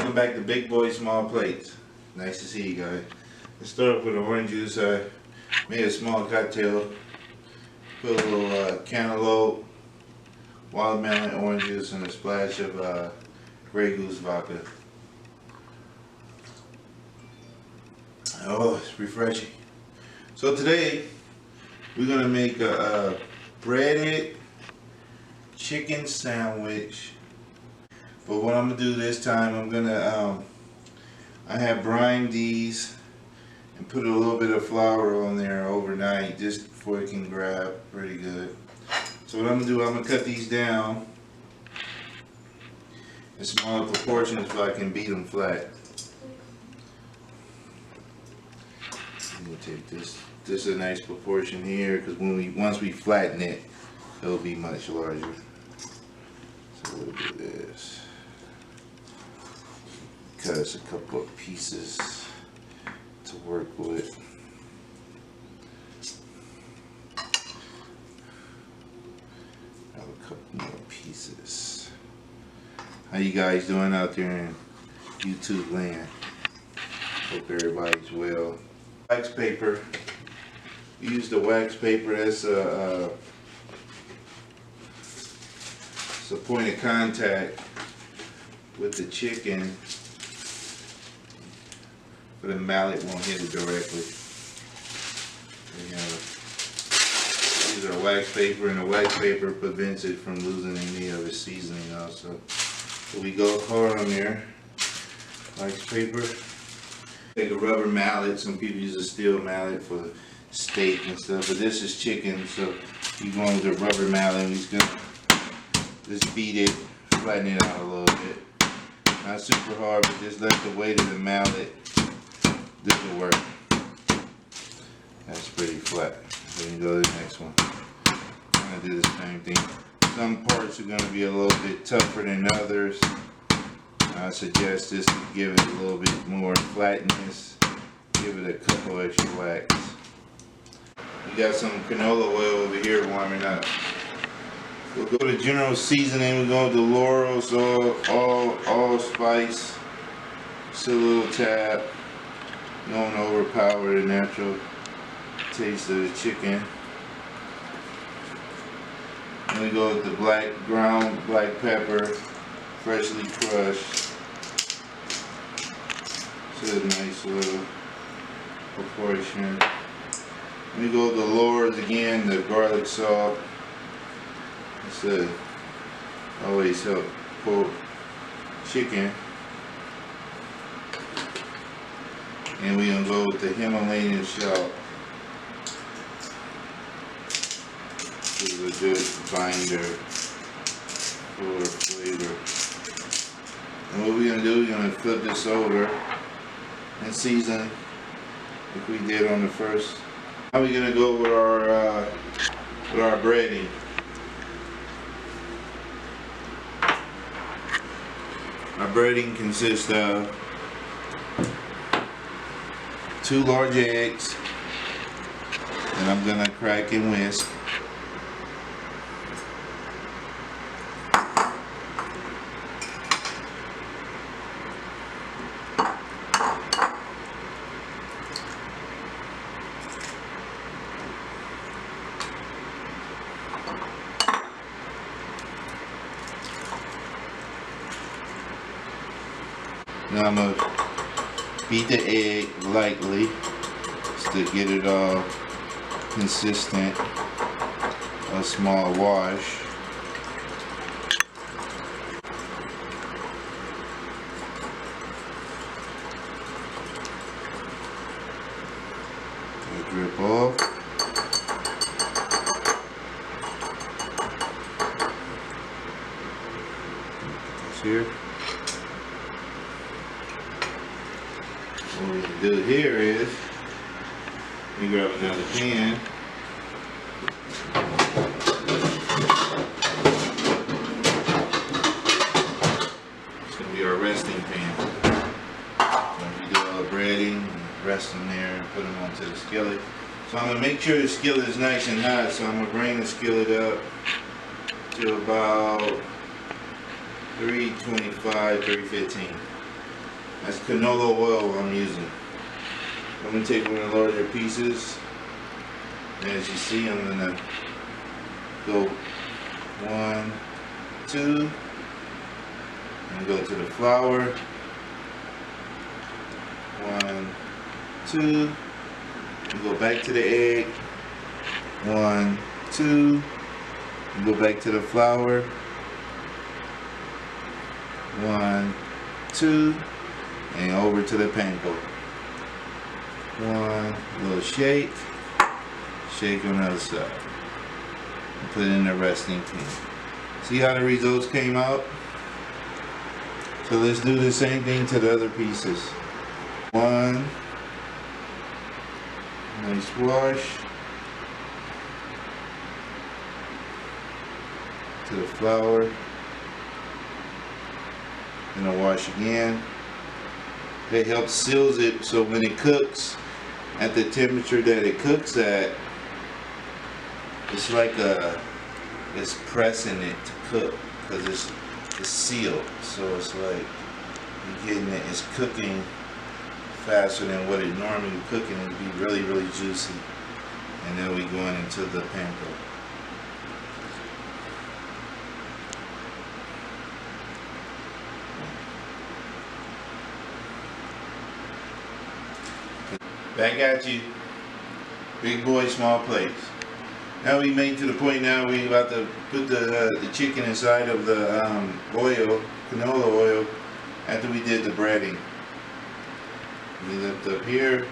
Welcome back to Big Boy Small Plates. Nice to see you guys. Let's start off with orange juice. I made a small cocktail. Put a little cantaloupe, watermelon, orange juice, and a splash of Grey Goose vodka. Oh, it's refreshing. So today we're gonna make a breaded chicken sandwich. But what I'm gonna do this time, I'm gonna I have brined these and put a little bit of flour on there overnight just before it can grab pretty good. So what I'm gonna do, I'm gonna cut these down in smaller proportions so I can beat them flat. I'm gonna take this. This is a nice proportion here because once we flatten it, it'll be much larger. So we'll do this. Cut us a couple of pieces to work with. Have a couple more pieces. How you guys doing out there in YouTube land? Hope everybody's well. Wax paper. Use the wax paper. That's a point of contact with the chicken. But the mallet won't hit it directly. Use our wax paper, and the wax paper prevents it from losing any of its seasoning also. So we go hard on there. Wax paper. Take a rubber mallet. Some people use a steel mallet for steak and stuff, but this is chicken, so you go with a rubber mallet and he's gonna just beat it, flatten it out a little bit. Not super hard, but just let the weight of the mallet do the work. That's pretty flat. Then you go to the next one. I'm gonna do the same thing. Some parts are gonna be a little bit tougher than others. I suggest this to give it a little bit more flatness. Give it a couple extra whacks. We got some canola oil over here warming up. We'll go to general seasoning. We're going to Laurel's allspice. Just a little tap. Don't overpower the natural taste of the chicken. And we go with the ground black pepper, freshly crushed. It's a nice little proportion. We go to Laura's again, the garlic salt. It's always help pull chicken. And we're gonna go with the Himalayan salt. This is a good binder for flavor. And what we're gonna do, we're gonna flip this over and season like we did on the first. Now we're gonna go with our breading. Our breading consists of 2 large eggs that I'm gonna crack and whisk. Now I'm going to beat the egg lightly just to get it all consistent. A small wash. Drip off. Put this here. What we can do here is we grab another pan. It's going to be our resting pan. So we do all the breading, rest them there, and put them onto the skillet. So I'm going to make sure the skillet is nice and hot, so I'm going to bring the skillet up to about 325, 315. That's canola oil I'm using. I'm gonna take one of the larger pieces. And as you see, I'm gonna go 1, 2, and go to the flour. 1, 2, and go back to the egg. 1, 2, and go back to the flour. 1, 2, and over to the panko. 1 little shake on the other side, and put it in the resting pan. See how the results came out? So let's do the same thing to the other pieces. 1, nice wash, to the flour, and a wash again. It helps seals it so when it cooks at the temperature that it cooks at, it's like it's pressing it to cook because it's sealed. So it's like you're getting it, it's cooking faster than what it normally would cook, and it'd be really, really juicy. And then we going into the panko. Back at you. Big boy, small plates. Now we made to the point now we about to put the chicken inside of the oil, canola oil, after we did the breading. We lift up here,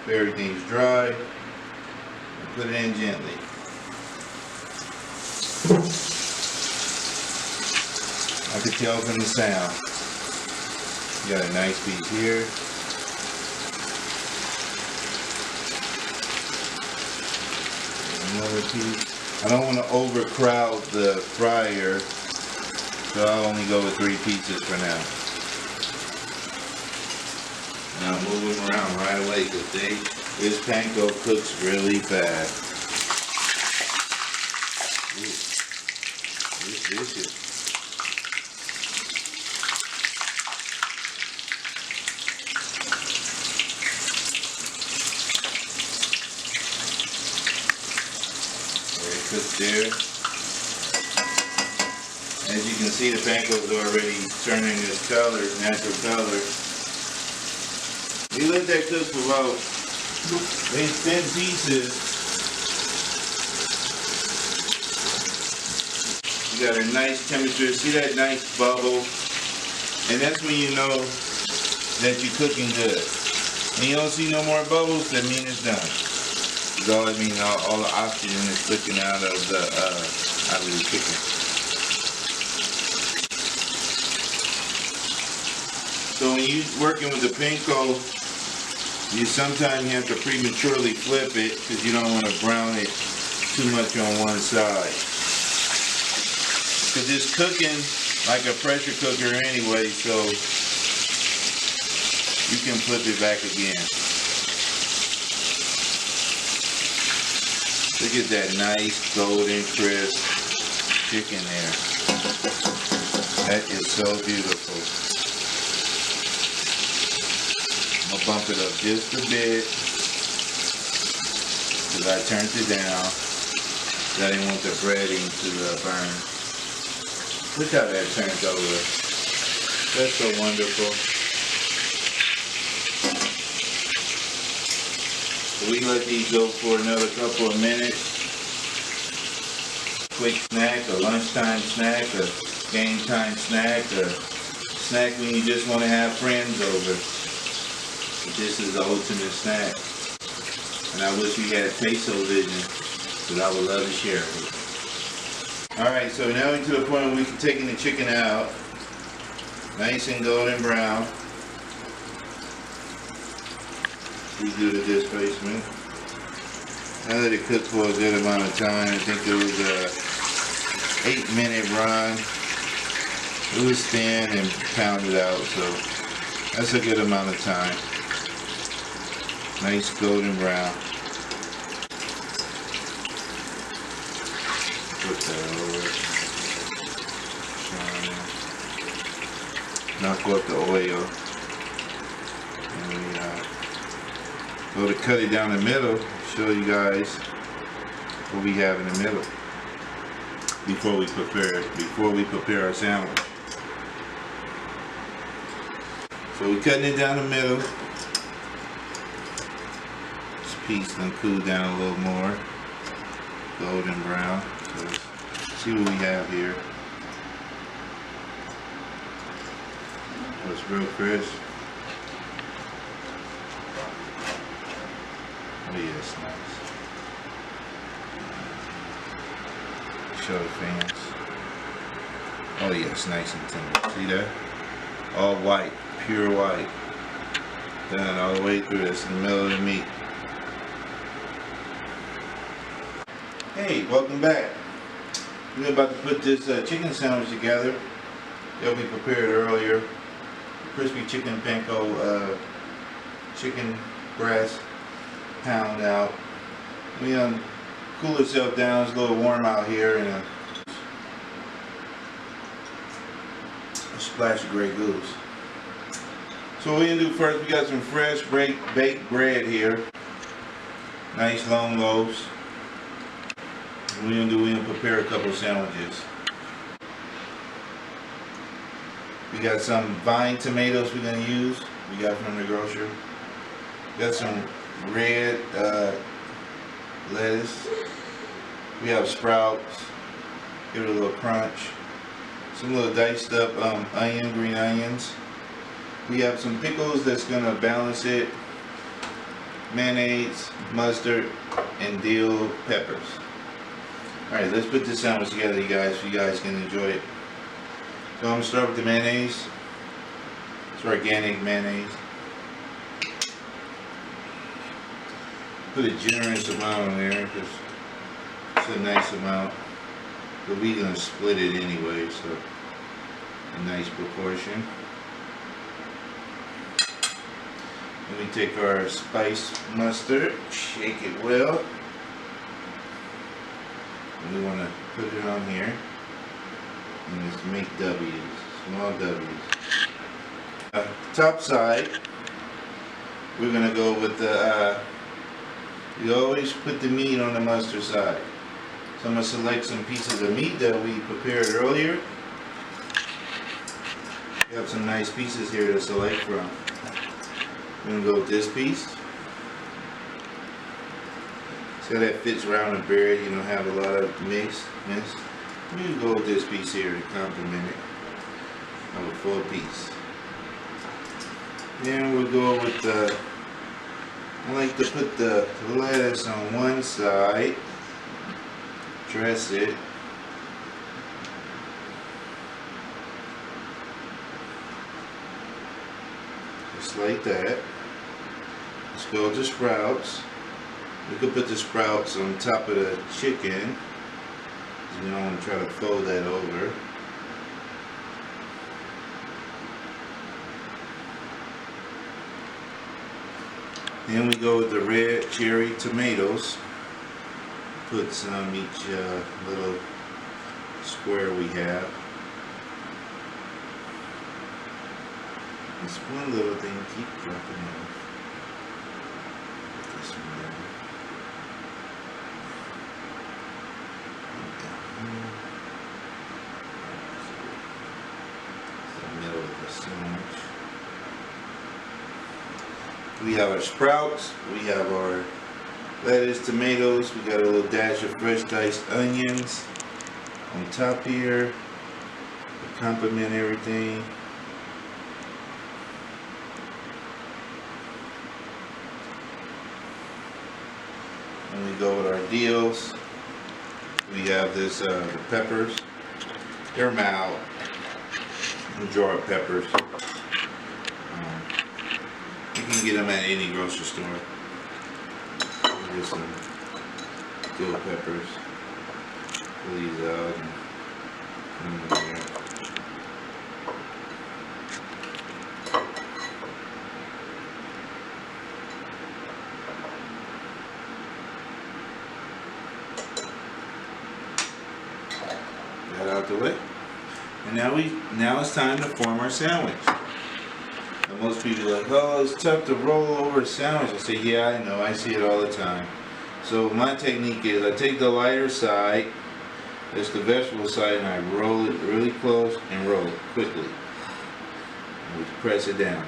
everything's dry, and put it in gently. I can tell from the sound. You got a nice piece here. Another piece. I don't want to overcrowd the fryer, so I'll only go with 3 pieces for now. And I'll move them around right away because this panko cooks really fast. Ooh, it's delicious. Cooked there. As you can see, the panko is already turning its color, natural color. We let that cook for about 10 pieces. You got a nice temperature. See that nice bubble? And that's when you know that you're cooking good. When you don't see no more bubbles, that means it's done. So I mean, all the oxygen is looking out of the chicken. So when you're working with the panko, you sometimes have to prematurely flip it because you don't want to brown it too much on one side. Because it's cooking like a pressure cooker anyway, so you can flip it back again. Look at that nice golden crisp chicken there. That is so beautiful. I'm gonna bump it up just a bit because I turned it down. I didn't want the breading to burn. Look how that turned over. That's so wonderful. We let these go for another couple of minutes. Quick snack, a lunchtime snack, a game time snack, a snack when you just want to have friends over. But this is the ultimate snack. And I wish we had Taste-O-Vision, because I would love to share it. Alright, so now we're to the point where we can take the chicken out. Nice and golden brown. We do the displacement. I let it cook for a good amount of time. I think it was a 8-minute run. It was thin and pounded out, so that's a good amount of time. Nice golden brown. Put that over. Knock off the oil. Go to cut it down the middle, show you guys what we have in the middle before we prepare our sandwich. So we're cutting it down the middle. This piece gonna cool down a little more, golden brown. So let's see what we have here. It's real crisp. Oh yeah, it's nice. Show the fans. Oh yeah, it's nice and tender. See that? All white, pure white. Done all the way through this in the middle of the meat. Hey, welcome back. We're about to put this chicken sandwich together that we prepared earlier. Crispy chicken panko, chicken breast, pound out. We cool itself down. It's a little warm out here, and a splash of Grey Goose. So what we're gonna do first, we got some fresh baked bread here. Nice long loaves. What we're gonna prepare a couple of sandwiches. We got some vine tomatoes we're gonna use. We got from the grocer. We got some red lettuce. We have sprouts. Give it a little crunch. Some little diced up green onions. We have some pickles that's gonna balance it. Mayonnaise, mustard, and dill peppers. All right, let's put this sandwich together, you guys, so you guys can enjoy it. So I'm gonna start with the mayonnaise. It's organic mayonnaise. Put a generous amount on there because it's a nice amount. But we're gonna split it anyway, so a nice proportion. Then we take our spiced mustard, shake it well. And we wanna put it on here. And just make W's, small W's. Top side, we're gonna go with the, we always put the meat on the mustard side. So I'm gonna select some pieces of meat that we prepared earlier. We have some nice pieces here to select from. We're gonna go with this piece. So that fits around the bread, you don't have a lot of mix. We can go with this piece here to complement it. Have a full piece. Then we'll go with the, I like to put the lettuce on one side, dress it. Just like that. Let's go with the sprouts. We could put the sprouts on top of the chicken. We don't want to try to fold that over. Then we go with the red cherry tomatoes. Put some each little square we have. This one little thing keep dropping off. This one there. We have our sprouts, we have our lettuce, tomatoes, we got a little dash of fresh diced onions on top here to complement everything. And we go with our dills. We have this the peppers. They're mild. A jar of peppers. You can get them at any grocery store. Just some dill peppers. Pull these out and put them in there. That out the way. And now it's time to form our sandwich. I'm Most people are like, oh, it's tough to roll over a sandwich. I say, yeah, I know, I see it all the time. So my technique is I take the lighter side, that's the vegetable side, and I roll it really close and roll it quickly. And we press it down.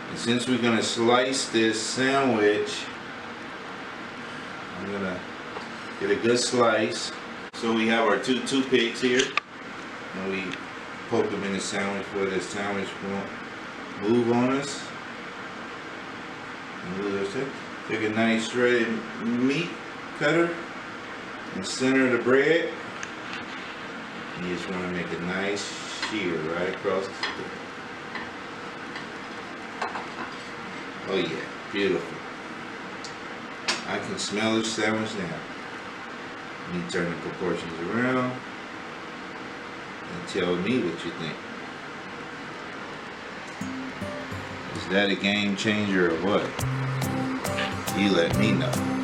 And since we're gonna slice this sandwich, I'm gonna get a good slice. So we have our two toothpicks here, and we poke them in the sandwich where the sandwich won't move on us. Take a nice shredded meat cutter and center the bread. And you just want to make a nice shear right across the bread. Oh yeah, beautiful. I can smell the sandwich now. You turn the proportions around and tell me what you think. Is that a game changer or what? You let me know.